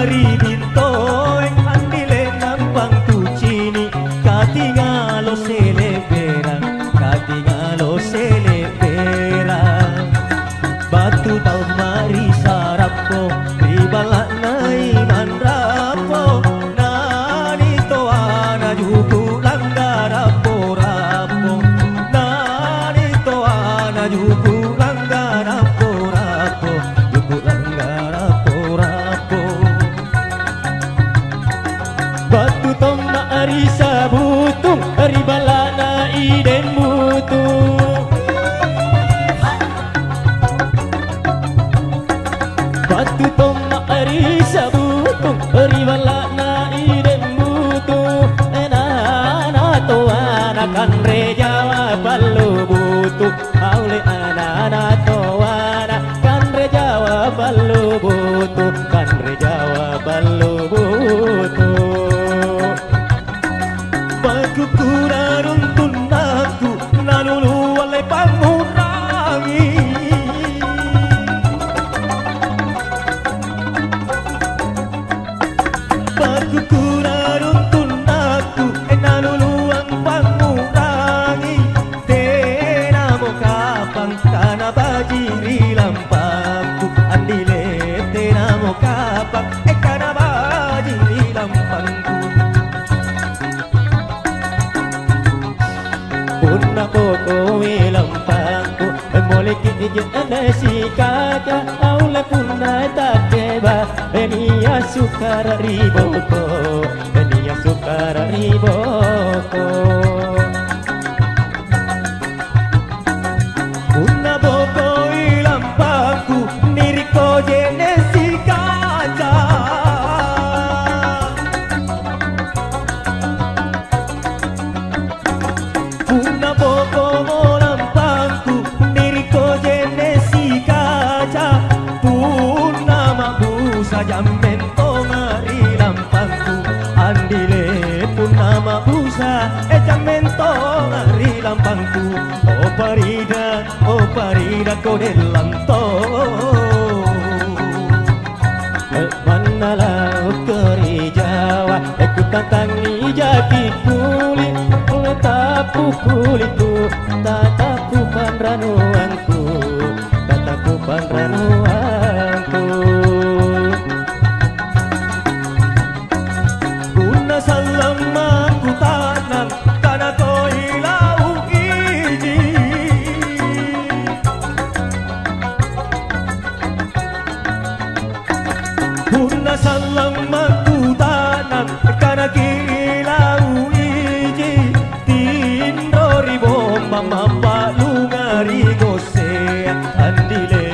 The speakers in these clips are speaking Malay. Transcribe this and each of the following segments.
mari bintoy andile nampang tucini katingalo selebera katingalo selebera batu tau mari sarapo ribala nai mandrapo nani toana juku langgarapo rapo nani toana juku langgarapo rapo juku langgarapo rapo batu tau mari sabutung ribala nai den mutu batu toma ari sabutung ribala na idem butu enana to anakan rejawa ballo butu aule anana to anakan rejawa ballo butu kan rejawa ballo butu baku kurarun tunaku nanulu wale pangurangi kurarun tunaku enanuluang pangurangi tenamo kapang kana bajiri lampangku andile tenamo kapang kana bajiri lampangku punna poko lampangku mole kije si kaca aule punna takeba enia sukara riboko enia sukara riboko punna boko ilampangku niriko jene si kaca punna boko lampangku niriko jene si kaca punna mabusa jamento ngari lampangku andile punna mabusa jamento ngari lampangku oh parida kodelanto manala keri jawa aku tantangi jati kulit tapu kulitku tatapu panranuanku tatapu panranuanku guna salama ku tanam kana ko ilau iji guna salama ku tanam kana kilau iji tindori bomba mama lungari gosea andile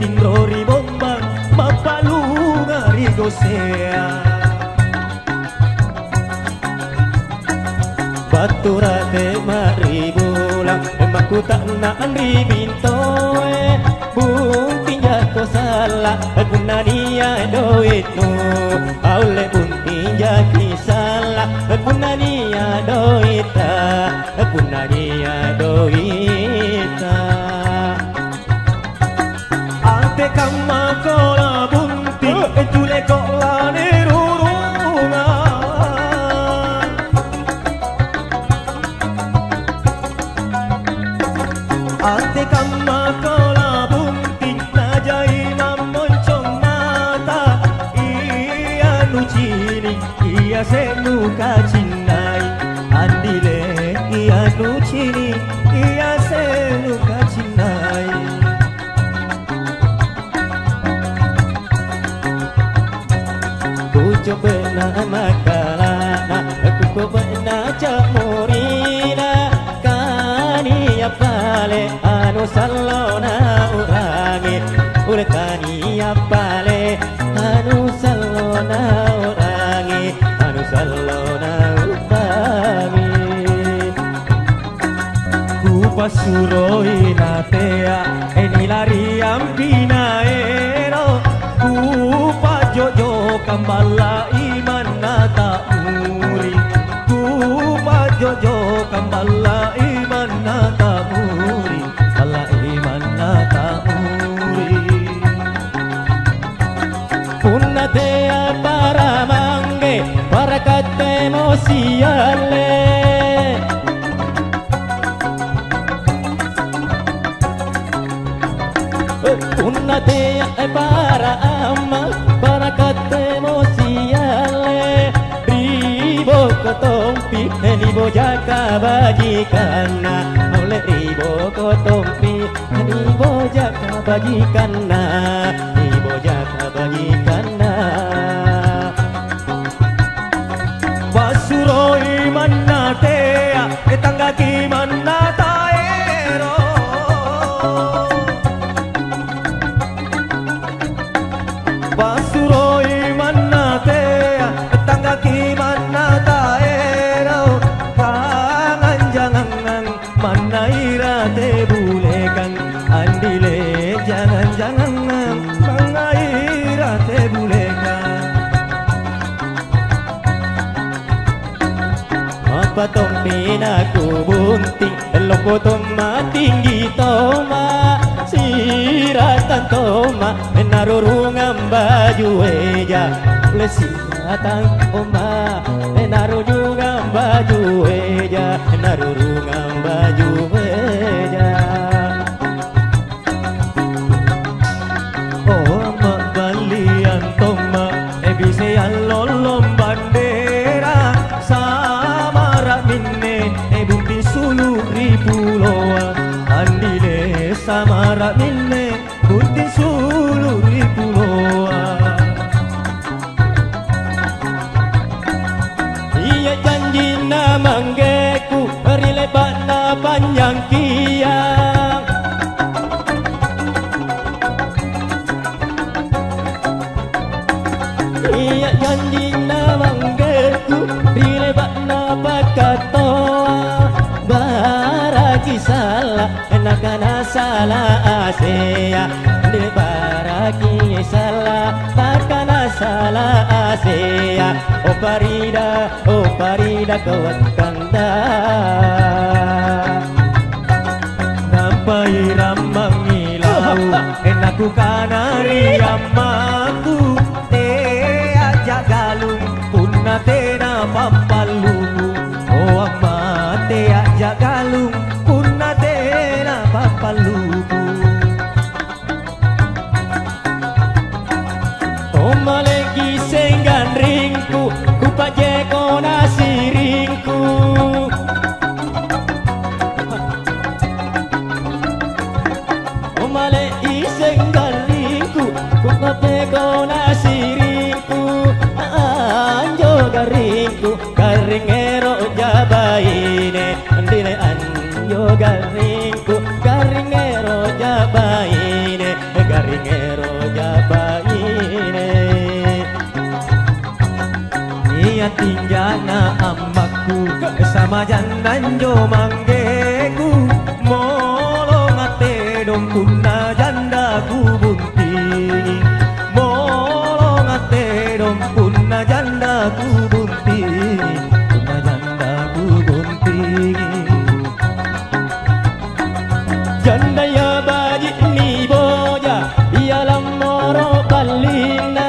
tindori bomba mama lungari gosea baturate mari bulang emaku tak naan ribintoe bunting jatuh salah punania doitnu aule bunting jaki salah punania doita punania doita ante kama kola bunting jule kola nerurunga ante kama kola bunting najai mamoncong mata iya nucini iya senuka cinai andile iya nucini iya senuka cinai ku coba makalana ku coba camurina kania pale anu salona urangi uretania pale anu salona urangi anu salona urangi ku pasuroi natea enilariam pinaero ku pajojo kambala iman nata muri ku pajojo kambala iman nata muri kala iman nata muri punna te apa Una tea para ama para katemosiale ribo kotompi ribo jaka bajikana oleh ribo kotompi ribo jaka bajikana ribo jaka bajikana basuroi manna tea etangga ki manna taero basuroi manna tea etangga ki manna taero kangan jangan manna ira te bulekan andile jangan manna ira te bulekan apa tompina ku bunting loko toma tinggi toma siratan toma narurungan baju eja lesiratan oma narurungan baju eja narurungan baju eja oh mak balian toma ebise lolom bandera samara minne ebunti sulu ripuloa andile samara minne bunti sulu ripuloa iya janji na manggeku rilebat na panjang kiang iya janji na manggeku rilebat na pakatoa baraki salah nakana salah asea di baraki salah takana salah asea oh parida kawan kanda nampai ramang ilau enaku kanari amaku te aja galung punna tena pampaluku oh amma te aja galung punna tena pampaluku toma lagi senggan ringku ku pajeko nasiringku toma lagi senggan ringku ku pajeko nasiringku anjo garingku garingero jabaine andile anjo garingku garingero jabaine garingero jabaine iya tinjana amaku sama jandanjo manggeku molong ate dong punna jandaku bunting molong ate dong punna jandaku bunting punna jandaku bunting janda ya baji ni boja ialam moro balina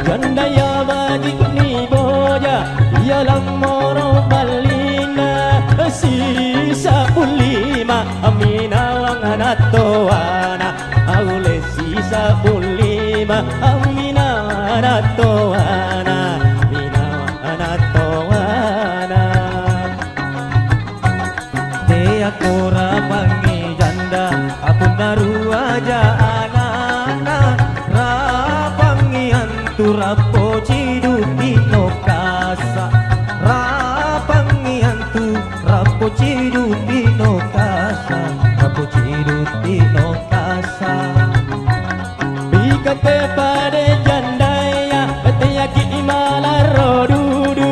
janda ya baji ni boja ialam moro balina sisa pulima amina wangana toana aule sisa pulima amina wangana toana mina wangana toana te akora pangi janda aku naru aja anana rapangi antu rapo ciduti no kasa rapangi antu rapo ciduti no kasa rapo ciduti no kasa bikate pade jandaya te yaki imala rodudu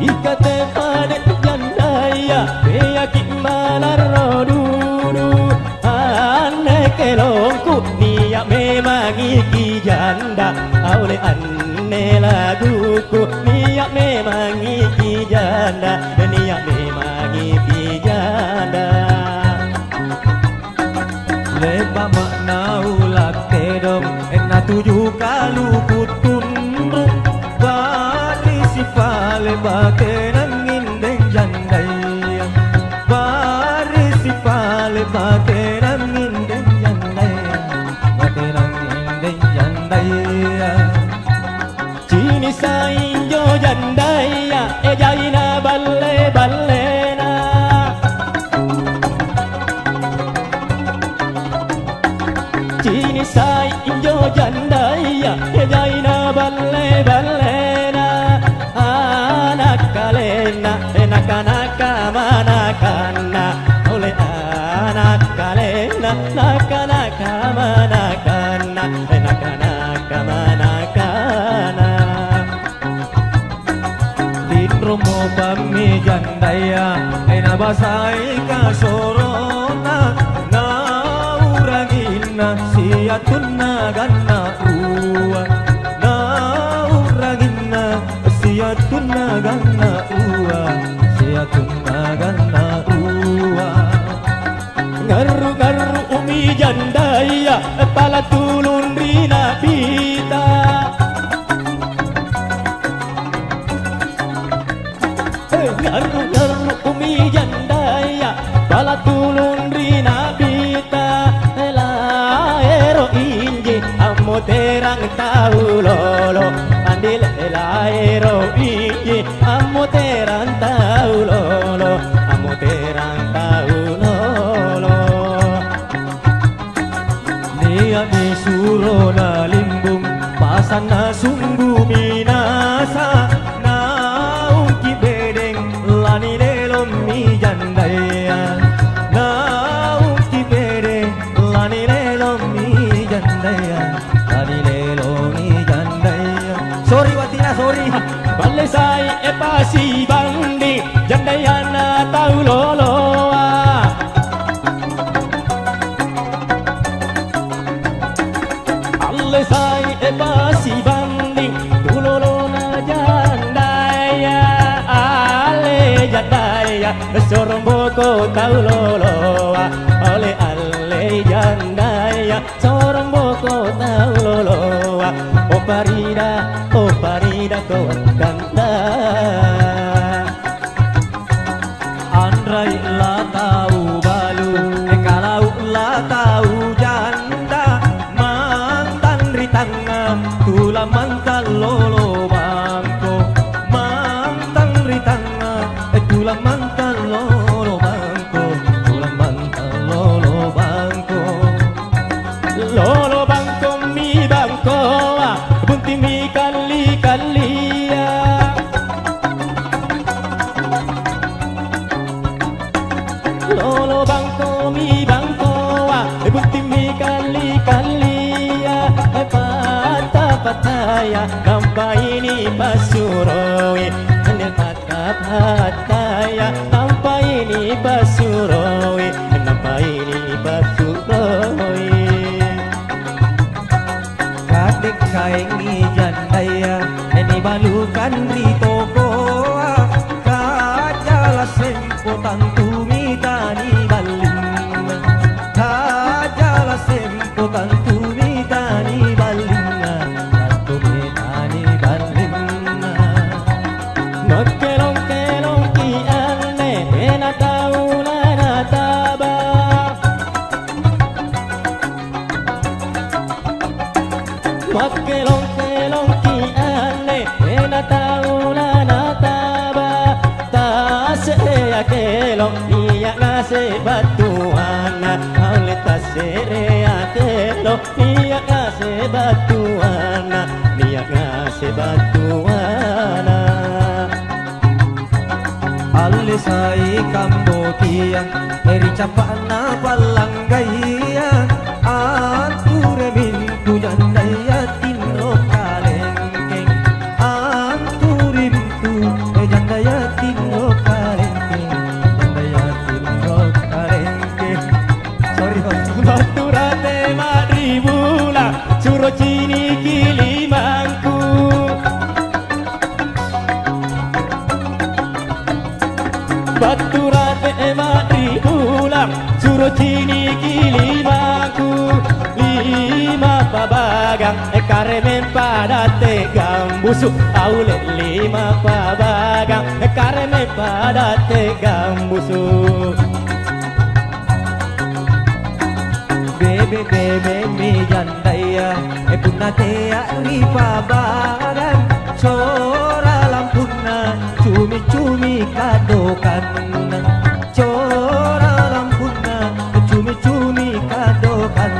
ikate pade jandaya te yaki imala rodudu ane kelongku niya memang iki janda aule anne laguku niya memang iki janda niya memang iki janda leba makna ulak kedom ena tujuh kalu kutunduk bakenang indeng jandaya Barisi pale bakenang indeng jandaya Bakenang indeng jandaya Cini sainjo jandaya jaina balle ballena Cini sainjo jandaya jaina balle ballena anak kalena naka manakana oleh anak kalena naka manakana naka manakana din romo pami jandaya ena basai kasorona na uragina siatunna ganna uwa na uragina siatunna ganna uwa siatunna ganna uwa ngaru ngaru umi jandaya pala tulun rina pita ngaru ngaru umi jandaya pala tulun rina pita ero inje amo terang tahu lolo andil ero inje amo terang tahu lolo amo terang tahu lolo nia misuro na limbung pasana sunggu minasa na ungki bedeng lani lelom mi jandaya na ungki bedeng lani lelom mi jandaya lani lelom mi jandaya sorry watina sorry balle sai e pasi bandi jandaya na tau lolo alle sai e pasi bandi tu lolo na jandaya ale jandaya soromboko tau lolo ole alle jandaya soromboko tau lolo o parida ko kanta andrai la tau balu kalau la tau janda mantan ritanga tula mantan lolo bangko mantan ritanga tula mantan lolo bangko tula mantan lolo bangko lolo bangko mi bangko bunti mi kali kalia lolo bangko mi bangko bunti mi kali kalia pataya nampak ini pasuroi pataya nampak ini pasuroi nampak ini pasuroi kadek kaingi jandaya ini balukan di toko kajala sempo tantu mitani baling kajala sempo tantu mitani baling tantu mitani baling makelong kelong ki ane ena tauna na taba makelong kelong ki ane ena tauna na taba tase ya kelong dia ngase batuana ale tase ya kelong dia ngase batuana dia ngase batuana alle sai kambotia eri capana palanggaya anture mintu jandaya tino kalengkeng anture mintu jandaya tino kalengkeng jandaya tino kalengkeng sorry baturate madribula suro cini kilimangku baturate madribula suro cini kilimangku busuk aule lima pabagang karena pada tegang busuk. Bebe bebe mi jandaya punna tea ripa bagan cora lampuna cumi cumi kadokan cora lampuna cumi cumi kadokan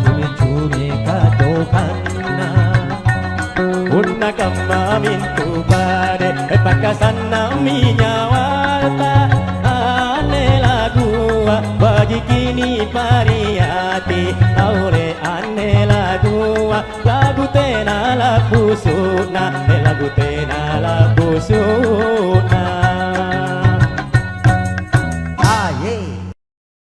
cumi cumi kadokan punna kama mintu bade pakasana minyawarta ane lagua bagi kini variati aure ane lagua lagu tena la busuna lagu tena la busuna